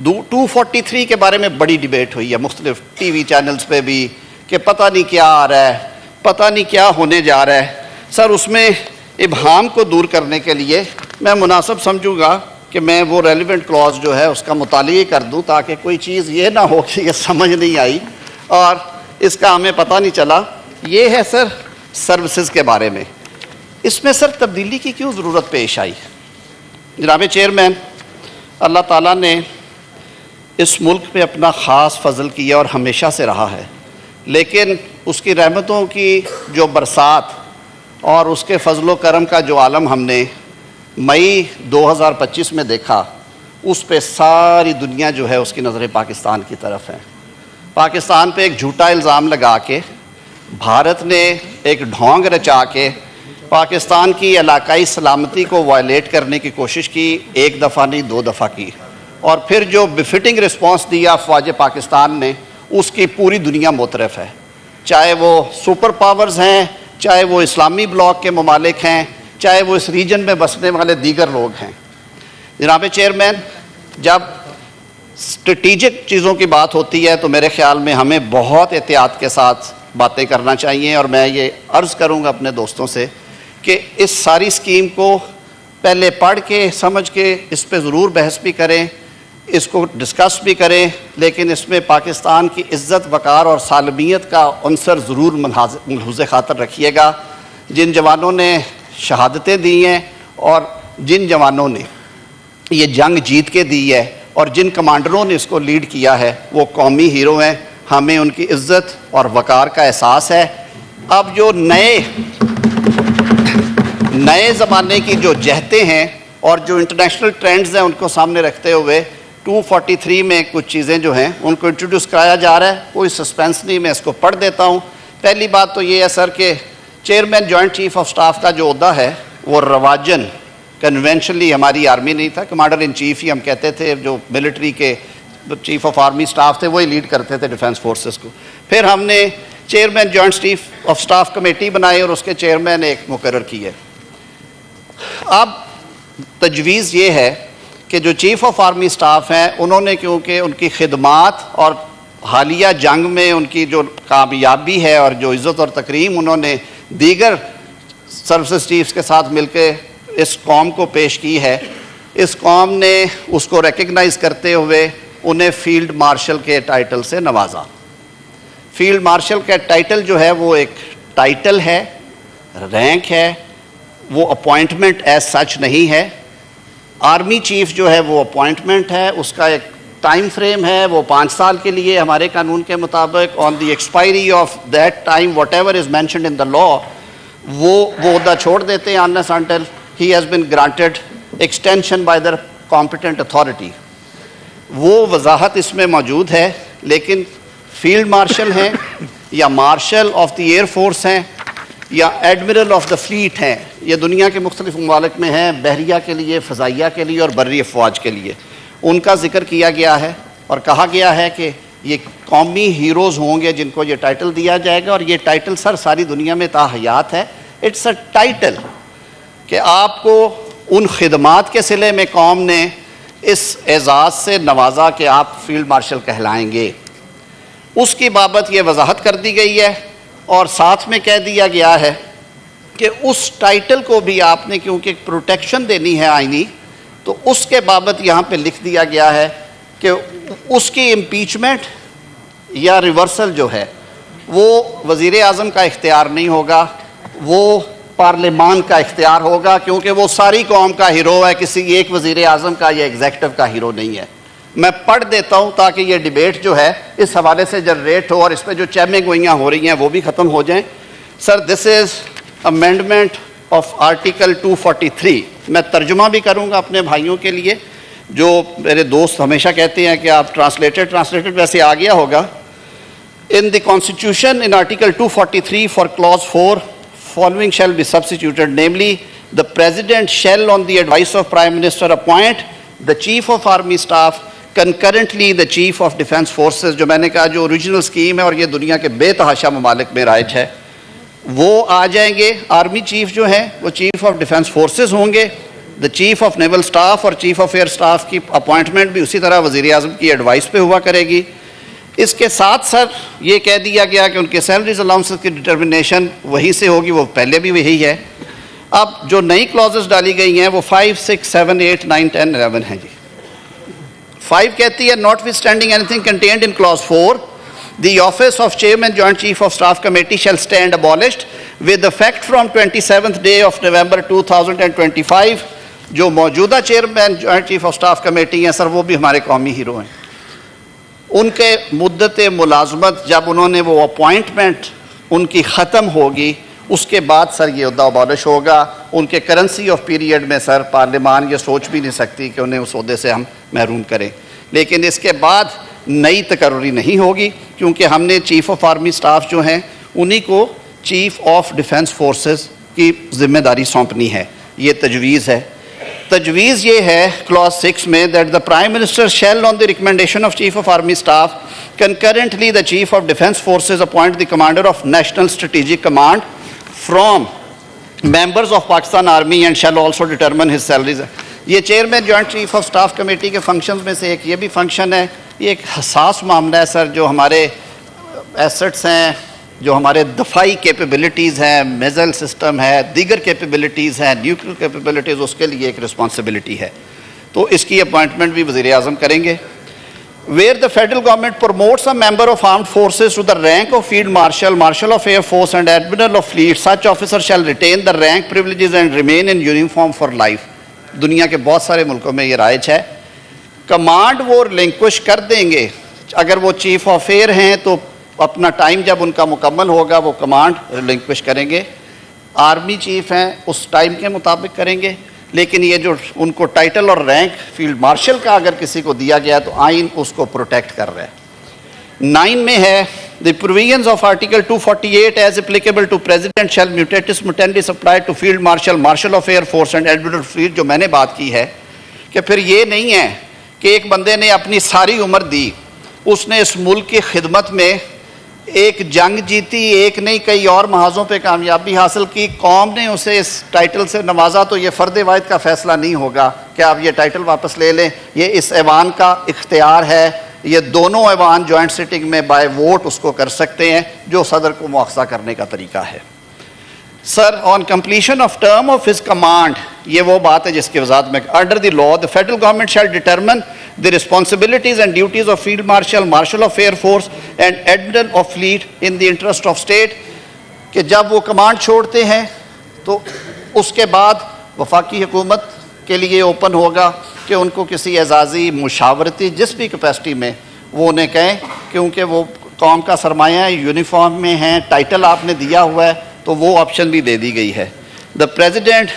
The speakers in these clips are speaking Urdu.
243 کے بارے میں بڑی ڈیبیٹ ہوئی ہے مختلف ٹی وی چینلز پہ بھی کہ پتہ نہیں کیا آ رہا ہے، پتہ نہیں کیا ہونے جا رہا ہے۔ سر اس میں ابہام کو دور کرنے کے لیے میں مناسب سمجھوں گا کہ میں وہ ریلیونٹ کلاز جو ہے اس کا مطالعہ کر دوں تاکہ کوئی چیز یہ نہ ہو کہ یہ سمجھ نہیں آئی اور اس کا ہمیں پتہ نہیں چلا۔ یہ ہے سر سروسز کے بارے میں، اس میں سر تبدیلی کی کیوں ضرورت پیش آئی؟ جناب چیئرمین، اللہ تعالیٰ نے اس ملک پہ اپنا خاص فضل کیا اور ہمیشہ سے رہا ہے، لیکن اس کی رحمتوں کی جو برسات اور اس کے فضل و کرم کا جو عالم ہم نے مئی 2025 میں دیکھا، اس پہ ساری دنیا جو ہے اس کی نظریں پاکستان کی طرف ہیں۔ پاکستان پہ ایک جھوٹا الزام لگا کے بھارت نے ایک ڈھونگ رچا کے پاکستان کی علاقائی سلامتی کو وائلیٹ کرنے کی کوشش کی، ایک دفعہ نہیں 2 دفعہ کی، اور پھر جو بفٹنگ رسپانس دیا افواج پاکستان نے اس کی پوری دنیا معترف ہے، چاہے وہ سپر پاورز ہیں، چاہے وہ اسلامی بلاک کے ممالک ہیں، چاہے وہ اس ریجن میں بسنے والے دیگر لوگ ہیں۔ جناب چیئرمین، جب اسٹریٹجک چیزوں کی بات ہوتی ہے تو میرے خیال میں ہمیں بہت احتیاط کے ساتھ باتیں کرنا چاہیے، اور میں یہ عرض کروں گا اپنے دوستوں سے کہ اس ساری اسکیم کو پہلے پڑھ کے سمجھ کے اس پہ ضرور بحث بھی کریں، اس کو ڈسکس بھی کریں، لیکن اس میں پاکستان کی عزت وقار اور سالمیت کا عنصر ضرور ملحوظ خاطر رکھیے گا۔ جن جوانوں نے شہادتیں دی ہیں اور جن جوانوں نے یہ جنگ جیت کے دی ہے اور جن کمانڈروں نے اس کو لیڈ کیا ہے وہ قومی ہیرو ہیں، ہمیں ان کی عزت اور وقار کا احساس ہے۔ اب جو نئے زمانے کی جو جہتیں ہیں اور جو انٹرنیشنل ٹرینڈز ہیں ان کو سامنے رکھتے ہوئے 243 میں کچھ چیزیں جو ہیں ان کو انٹروڈیوس کرایا جا رہا ہے۔ کوئی سسپینس نہیں، میں اس کو پڑھ دیتا ہوں۔ پہلی بات تو یہ ہے سر کہ chairman joint chief of staff کا جو عہدہ ہے وہ رواجن کنونشنلی ہماری آرمی نہیں تھا، کمانڈر ان چیف ہی ہم کہتے تھے، جو ملٹری کے چیف آف آرمی سٹاف تھے وہی لیڈ کرتے تھے ڈیفنس فورسز کو۔ پھر ہم نے chairman joint chief of staff committee بنائی اور اس کے چیئرمین ایک مقرر کیے۔ اب تجویز یہ ہے کہ جو چیف آف آرمی سٹاف ہیں انہوں نے کیونکہ ان کی خدمات اور حالیہ جنگ میں ان کی جو کامیابی ہے اور جو عزت اور تکریم انہوں نے دیگر سروسز چیفز کے ساتھ مل کے اس قوم کو پیش کی ہے، اس قوم نے اس کو ریکگنائز کرتے ہوئے انہیں فیلڈ مارشل کے ٹائٹل سے نوازا۔ فیلڈ مارشل کا ٹائٹل جو ہے وہ ایک ٹائٹل ہے، رینک ہے، وہ اپوائنٹمنٹ ایز سچ نہیں ہے۔ آرمی چیف جو ہے وہ اپوائنٹمنٹ ہے، اس کا ایک ٹائم فریم ہے، وہ 5 سال کے لیے ہمارے قانون کے مطابق on the expiry of that time whatever is mentioned in the law وہ عہدہ چھوڑ دیتے ہیں unless until he has been granted extension by the competent authority۔ وہ وضاحت اس میں موجود ہے، لیکن فیلڈ مارشل ہیں یا martial of the air force ہیں یا ایڈمرل آف دا فلیٹ ہیں، یہ دنیا کے مختلف ممالک میں ہیں، بحریہ کے لیے، فضائیہ کے لیے اور بری افواج کے لیے، ان کا ذکر کیا گیا ہے اور کہا گیا ہے کہ یہ قومی ہیروز ہوں گے جن کو یہ ٹائٹل دیا جائے گا، اور یہ ٹائٹل سر ساری دنیا میں تاحیات ہے۔ اٹس اے ٹائٹل کہ آپ کو ان خدمات کے صلے میں قوم نے اس اعزاز سے نوازا کہ آپ فیلڈ مارشل کہلائیں گے، اس کی بابت یہ وضاحت کر دی گئی ہے، اور ساتھ میں کہہ دیا گیا ہے کہ اس ٹائٹل کو بھی آپ نے کیونکہ پروٹیکشن دینی ہے آئینی، تو اس کے بابت یہاں پہ لکھ دیا گیا ہے کہ اس کی امپیچمنٹ یا ریورسل جو ہے وہ وزیر اعظم کا اختیار نہیں ہوگا، وہ پارلیمان کا اختیار ہوگا، کیونکہ وہ ساری قوم کا ہیرو ہے، کسی ایک وزیر اعظم کا یا ایگزیکٹو کا ہیرو نہیں ہے۔ میں پڑھ دیتا ہوں تاکہ یہ ڈیبیٹ جو ہے اس حوالے سے جنریٹ ہو اور اس پہ جو چہمیں گوئیاں ہو رہی ہیں وہ بھی ختم ہو جائیں۔ سر دس از امینڈمنٹ آف آرٹیکل 243۔ میں ترجمہ بھی کروں گا اپنے بھائیوں کے لیے، جو میرے دوست ہمیشہ کہتے ہیں کہ آپ ٹرانسلیٹڈ ویسے آ گیا ہوگا۔ In the Constitution, in Article 243 for Clause 4, following shall be substituted, namely, the President shall, on the advice of Prime Minister, appoint the Chief of Army Staff, concurrently the Chief of Defence Forces۔ جو میں نے کہا جو اوریجنل اسکیم ہے اور یہ دنیا کے بے تحاشا ممالک میں رائج ہے، وہ آ جائیں گے۔ آرمی چیف جو ہیں وہ چیف آف ڈیفنس فورسز ہوں گے، دا چیف آف نیول سٹاف اور چیف آف ایئر سٹاف کی اپوائنٹمنٹ بھی اسی طرح وزیر اعظم کی ایڈوائس پہ ہوا کرے گی۔ اس کے ساتھ سر یہ کہہ دیا گیا کہ ان کے سیلریز الاؤنسز کی ڈٹرمنیشن وہیں سے ہوگی، وہ پہلے بھی وہی ہے۔ اب جو نئی کلازز ڈالی گئی ہیں وہ 5, 6, 7, 8, 9, 10, 11 ہیں جی۔ 5 کہتی ہے notwithstanding anything contained in clause 4 the office of chairman joint chief of staff committee shall stand abolished with effect from 27th day of November 2025۔ جو موجودہ chairman joint chief of staff committee ہیں سر وہ بھی ہمارے قومی ہیرو ہیں، ان کے مدت ملازمت جب انہوں نے وہ اپوائنٹمنٹ ان کی ختم ہوگی اس کے بعد سر یہ عہدہ ابالش ہوگا۔ ان کے کرنسی آف پیریڈ میں سر پارلیمان یہ سوچ بھی نہیں سکتی کہ انہیں اس عہدے سے ہم محروم کریں، لیکن اس کے بعد نئی تقرری نہیں ہوگی کیونکہ ہم نے چیف آف آرمی سٹاف جو ہیں انہی کو چیف آف ڈیفنس فورسز کی ذمہ داری سونپنی ہے۔ یہ تجویز ہے۔ تجویز یہ ہے کلاس 6 میں that the Prime Minister shall on the recommendation of Chief of Army Staff concurrently the Chief of Defence Forces appoint the Commander of National Strategic Command from members of Pakistan Army and shall also determine his salaries۔ یہ chairman joint chief of staff committee کے فنکشنز میں سے ایک یہ بھی فنکشن ہے۔ یہ ایک حساس معاملہ ہے سر، جو ہمارے ایسٹس ہیں، جو ہمارے دفاعی کیپیبلٹیز ہیں، میزائل سسٹم ہے، دیگر کیپیبلٹیز ہیں، نیوکلیر کیپیبلٹیز، اس کے لیے ایک رسپانسبلٹی ہے، تو اس کی اپوائنٹمنٹ بھی وزیر اعظم کریں گے۔ where the federal government promotes a member of armed forces to the rank of field marshal, marshal of air force and admiral of fleet, such officer shall retain the rank privileges and remain in uniform for life۔ دنیا کے بہت سارے ملکوں میں یہ رائج ہے۔ کمانڈ وہ ریلنکوش کر دیں گے، اگر وہ چیف آف ایئر ہیں تو اپنا ٹائم جب ان کا مکمل ہوگا وہ کمانڈ ریلنکوش کریں گے۔ آرمی چیف ہیں اس ٹائم کے مطابق کریں گے، لیکن یہ جو ان کو ٹائٹل اور رینک فیلڈ مارشل کا اگر کسی کو دیا گیا تو آئین اس کو پروٹیکٹ کر رہا ہے۔ 9 میں ہے the provisions of article 248 as applicable to president shall mutatis mutandis apply to field marshal, marshal of air force and admiral of fleet۔ جو میں نے بات کی ہے کہ پھر یہ نہیں ہے کہ ایک بندے نے اپنی ساری عمر دی، اس نے اس ملک کی خدمت میں ایک جنگ جیتی، ایک نہیں کئی اور محاذوں پہ کامیابی حاصل کی، قوم نے اسے اس ٹائٹل سے نوازا، تو یہ فرد واحد کا فیصلہ نہیں ہوگا کہ آپ یہ ٹائٹل واپس لے لیں۔ یہ اس ایوان کا اختیار ہے، یہ دونوں ایوان جوائنٹ سٹنگ میں بائی ووٹ اس کو کر سکتے ہیں، جو صدر کو مؤاخذہ کرنے کا طریقہ ہے۔ Sir on completion of term of his command, یہ وہ بات ہے جس کی وضاحت میں under the law the federal government shall determine the responsibilities and duties of field marshal, marshal of air force and admiral of fleet in the interest of state، کہ جب وہ کمانڈ چھوڑتے ہیں تو اس کے بعد وفاقی حکومت کے لیے اوپن ہوگا کہ ان کو کسی اعزازی مشاورتی جس بھی کیپیسٹی میں وہ انہیں کہیں، کیونکہ وہ قوم کا سرمایہ ہے، یونیفارم میں ہیں، ٹائٹل آپ نے دیا ہوا ہے، تو وہ آپشن بھی دے دی گئی ہے۔ The President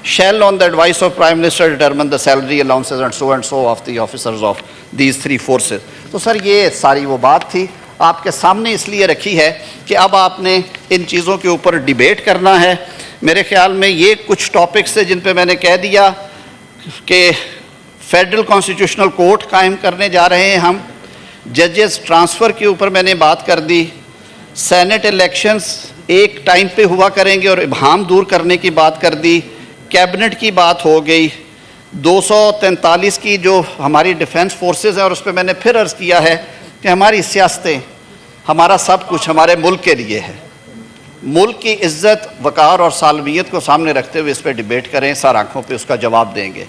shall on the advice of Prime Minister determine the salary allowances and so of the officers of these 3 forces۔ تو سر یہ ساری وہ بات تھی آپ کے سامنے اس لیے رکھی ہے کہ اب آپ نے ان چیزوں کے اوپر ڈیبیٹ کرنا ہے۔ میرے خیال میں یہ کچھ ٹاپکس ہیں جن پہ میں نے کہہ دیا کہ فیڈرل کانسٹیٹیوشنل کورٹ قائم کرنے جا رہے ہیں ہم، ججز ٹرانسفر کے اوپر میں نے بات کر دی، سینٹ الیکشنز ایک ٹائم پہ ہوا کریں گے اور ابہام دور کرنے کی بات کر دی، کیبنٹ کی بات ہو گئی، 243 کی جو ہماری ڈیفنس فورسز ہیں، اور اس پہ میں نے پھر عرض کیا ہے کہ ہماری سیاستیں، ہمارا سب کچھ ہمارے ملک کے لیے ہے۔ ملک کی عزت، وقار اور سالمیت کو سامنے رکھتے ہوئے اس پہ ڈیبیٹ کریں، سر آنکھوں پہ اس کا جواب دیں گے۔